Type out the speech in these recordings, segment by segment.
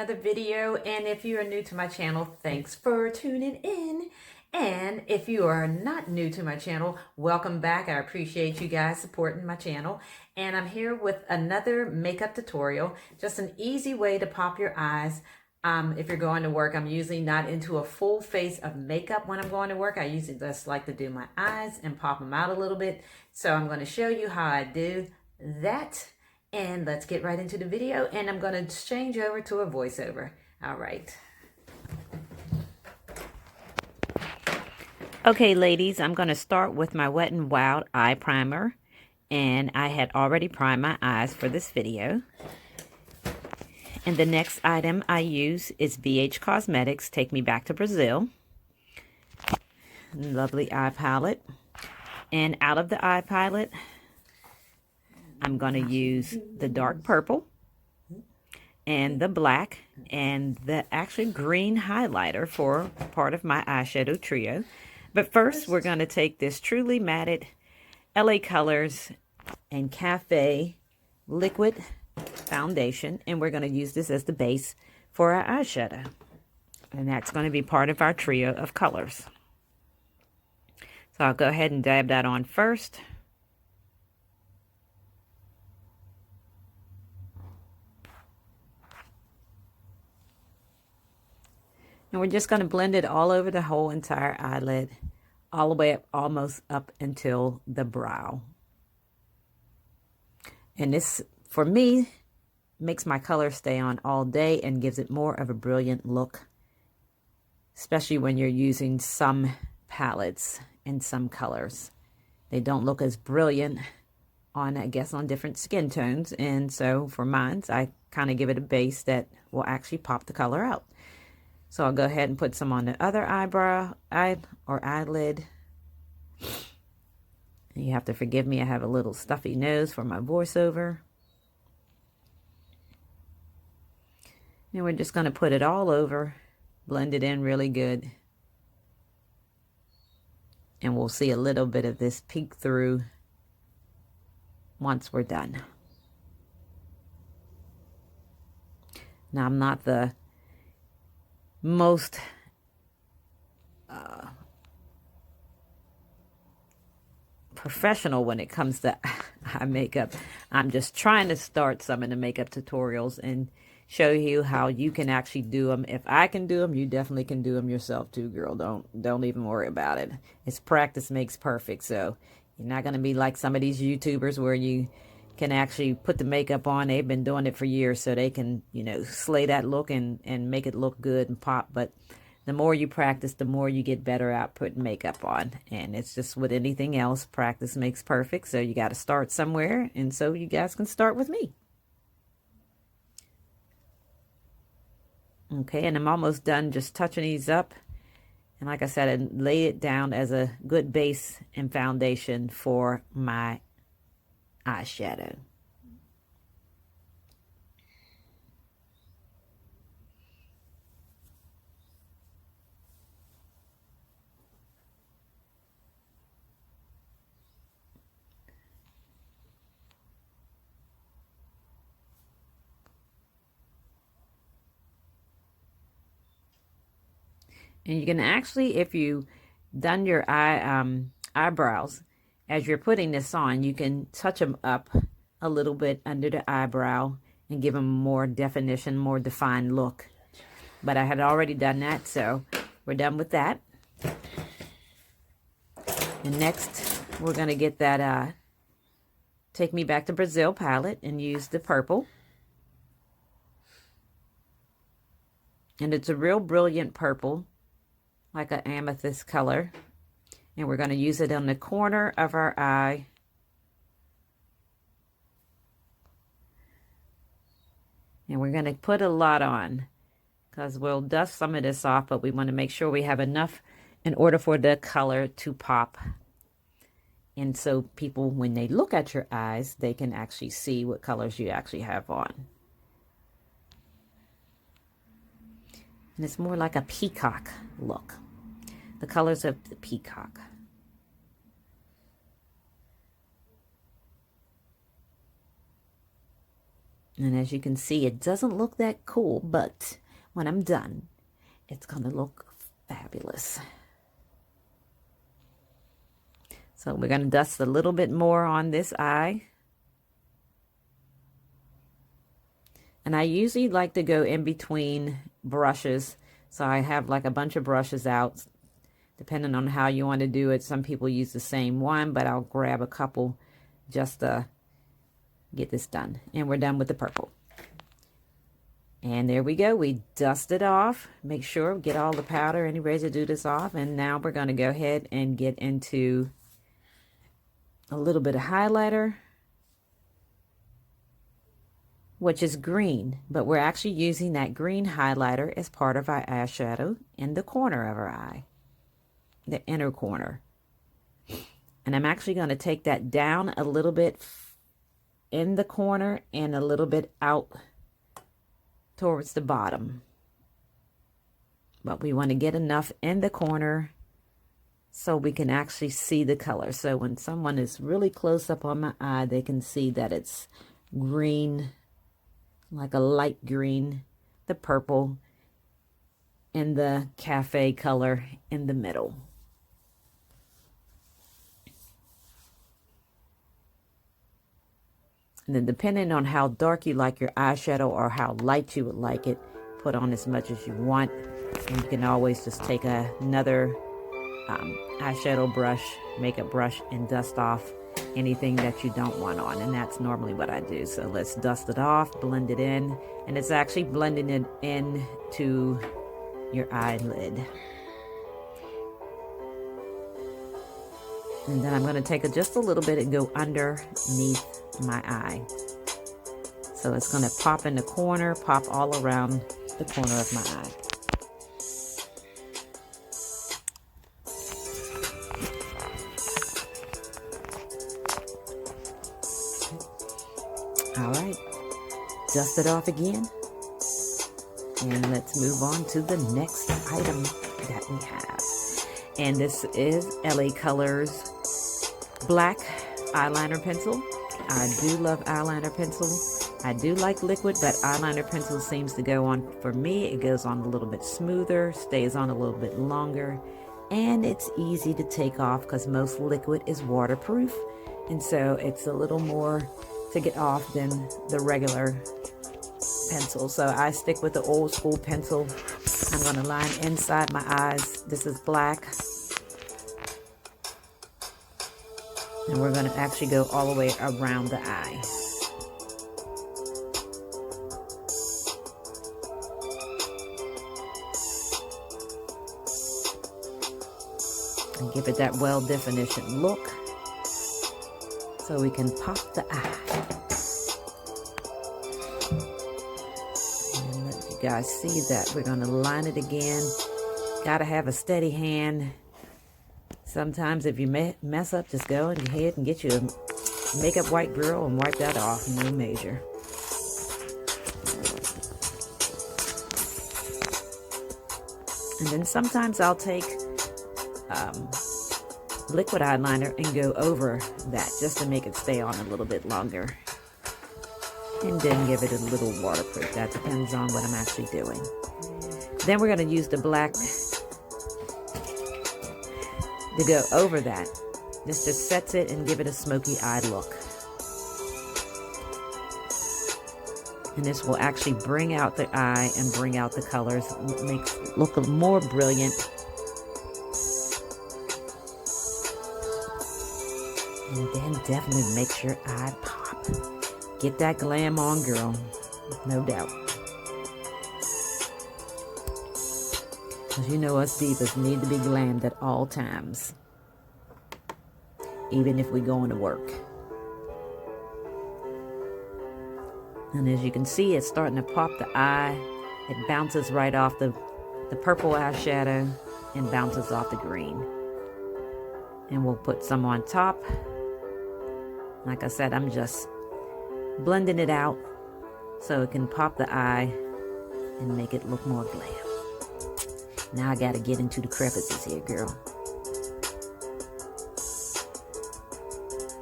another video, and if you are new to my channel, thanks for tuning in. And if you are not new to my channel, welcome back. I appreciate you guys supporting my channel. And I'm here with another makeup tutorial, just an easy way to pop your eyes. If you're going to work, I'm usually not into a full face of makeup when I'm going to work. I usually just like to do my eyes and pop them out a little bit. So I'm going to show you how I do that. And let's get right into the video, and I'm going to change over to a voiceover. All right. Okay, ladies, I'm going to start with my Wet n Wild eye primer, and I had already primed my eyes for this video. And the next item I use is VH Cosmetics Take Me Back to Brazil. Lovely eye palette. And out of the eye palette, I'm going to use the dark purple and the black and the actually green highlighter for part of my eyeshadow trio. But first, we're going to take this Truly Matted LA Colors and Cafe Liquid Foundation, and we're going to use this as the base for our eyeshadow. And that's going to be part of our trio of colors. So I'll go ahead and dab that on first. And we're just going to blend it all over the whole entire eyelid, all the way up, almost up until the brow. And this, for me, makes my color stay on all day and gives it more of a brilliant look, especially when you're using some palettes and some colors. They don't look as brilliant on, I guess, on different skin tones. And so for mine, I kind of give it a base that will actually pop the color out. So I'll go ahead and put some on the other eyebrow, eyelid. And you have to forgive me, I have a little stuffy nose for my voiceover. And we're just going to put it all over, blend it in really good. And we'll see a little bit of this peek through once we're done. Now, I'm not the most professional when it comes to eye makeup. I'm just trying to start some of the makeup tutorials and show you how you can actually do them. If I can do them, you definitely can do them yourself too, girl. Don't even worry about it. It's practice makes perfect. So you're not going to be like some of these YouTubers where you can actually put the makeup on. They've been doing it for years, so they can, you know, slay that look and make it look good and pop. But the more you practice, the more you get better at putting makeup on. And it's just with anything else, practice makes perfect. So you got to start somewhere, and so you guys can start with me. Okay, and I'm almost done just touching these up. And like I said, I lay it down as a good base and foundation for my eyeshadow. And you can actually, if you done your eyebrows, as you're putting this on, you can touch them up a little bit under the eyebrow and give them more definition, more defined look. But I had already done that, so we're done with that. And next, we're going to get that Take Me Back to Brazil palette and use the purple. And it's a real brilliant purple, like an amethyst color. And we're going to use it on the corner of our eye. And we're going to put a lot on because we'll dust some of this off, but we want to make sure we have enough in order for the color to pop. And so people, when they look at your eyes, they can actually see what colors you actually have on. And it's more like a peacock look. The colors of the peacock. And as you can see, it doesn't look that cool, but when I'm done, it's going to look fabulous. So we're going to dust a little bit more on this eye. And I usually like to go in between brushes. So I have like a bunch of brushes out, depending on how you want to do it. Some people use the same one, but I'll grab a couple just to get this done. And we're done with the purple. And there we go. We dust it off. Make sure, get all the powder, any residue this off. And now we're going to go ahead and get into a little bit of highlighter, which is green, but we're actually using that green highlighter as part of our eyeshadow in the corner of our eye, the inner corner. And I'm actually going to take that down a little bit in the corner and a little bit out towards the bottom. But we want to get enough in the corner so we can actually see the color. So when someone is really close up on my eye, they can see that it's green, like a light green, the purple, and the cafe color in the middle. And then depending on how dark you like your eyeshadow or how light you would like it, put on as much as you want. And you can always just take another eyeshadow brush, makeup brush, and dust off anything that you don't want on. And that's normally what I do. So let's dust it off, blend it in, and it's actually blending it into your eyelid. And then I'm going to take just a little bit and go underneath my eye. So it's going to pop in the corner, pop all around the corner of my eye. All right, dust it off again. And let's move on to the next item that we have. And this is LA Colors Black eyeliner pencil. I do love eyeliner pencil. I do like liquid, but eyeliner pencil seems to go on, for me, it goes on a little bit smoother, stays on a little bit longer, and it's easy to take off because most liquid is waterproof. And so it's a little more to get off than the regular pencil. So I stick with the old school pencil. I'm going to line inside my eyes. This is black. And we're going to actually go all the way around the eye. And give it that well definition look so we can pop the eye. And let you guys see that. We're going to line it again. Got to have a steady hand. Sometimes if you mess up, just go ahead and get you a makeup wipe girl and wipe that off, no measure. And then sometimes I'll take liquid eyeliner and go over that just to make it stay on a little bit longer. And then give it a little waterproof. That depends on what I'm actually doing. Then we're going to use the black to go over that. This just sets it and give it a smoky eye look. And this will actually bring out the eye and bring out the colors, makes it look more brilliant. And then definitely makes your eye pop. Get that glam on, girl, no doubt. Because you know us divas need to be glammed at all times. Even if we're going to work. And as you can see, it's starting to pop the eye. It bounces right off the purple eyeshadow and bounces off the green. And we'll put some on top. Like I said, I'm just blending it out so it can pop the eye and make it look more glam. Now I gotta get into the crevices here, girl.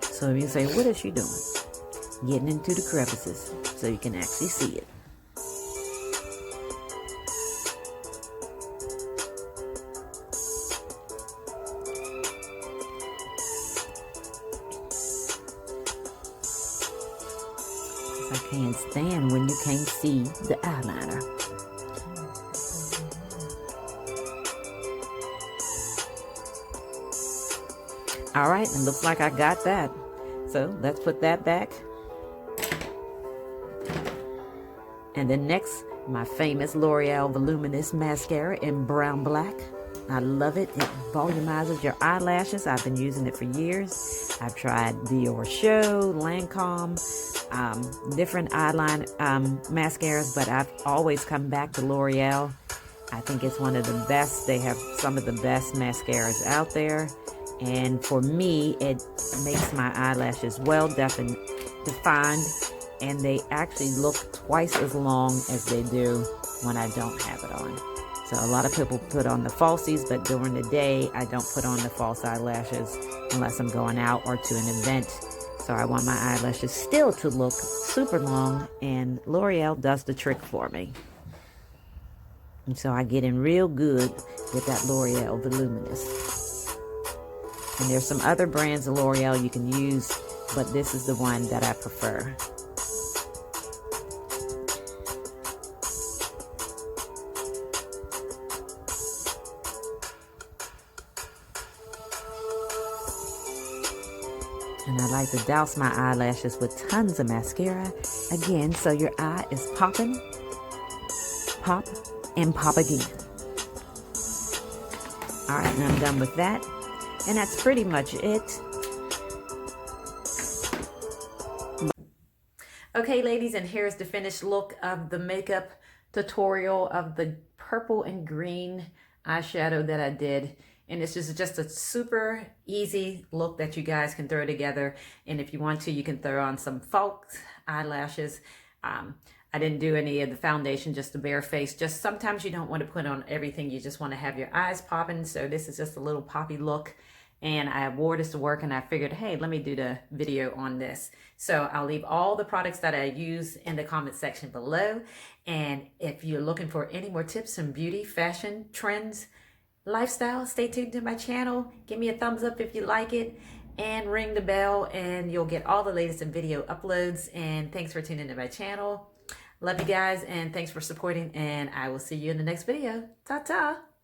So if you say, what is she doing? Getting into the crevices. so you can actually see it. I can't stand when you can't see the eyeliner. All right, it looks like I got that. So let's put that back. And then next, my famous L'Oreal Voluminous mascara in brown black. I love it. It volumizes your eyelashes. I've been using it for years. I've tried Dior Show, Lancome, different eyeliner mascaras, but I've always come back to L'Oreal. I think it's one of the best. They have some of the best mascaras out there. And for me, it makes my eyelashes well defined, and they actually look twice as long as they do when I don't have it on. So a lot of people put on the falsies, but during the day, I don't put on the false eyelashes unless I'm going out or to an event. So I want my eyelashes still to look super long, and L'Oreal does the trick for me. And so I get in real good with that L'Oreal Voluminous. And there's some other brands of L'Oreal you can use, but this is the one that I prefer. And I like to douse my eyelashes with tons of mascara. Again, so your eye is popping, pop, and pop again. All right, and I'm done with that. And that's pretty much it. Okay, ladies, and here's the finished look of the makeup tutorial of the purple and green eyeshadow that I did. And this is just a super easy look that you guys can throw together. And if you want to, you can throw on some false eyelashes. I didn't do any of the foundation, just the bare face. Just sometimes you don't want to put on everything. You just want to have your eyes popping. So this is just a little poppy look. And I wore this to work, and I figured, hey, let me do the video on this. So I'll leave all the products that I use in the comment section below. And if you're looking for any more tips on beauty, fashion, trends, lifestyle, stay tuned to my channel. Give me a thumbs up if you like it, and ring the bell, and you'll get all the latest in video uploads. And thanks for tuning into my channel. Love you guys, and thanks for supporting, and I will see you in the next video. Ta-ta!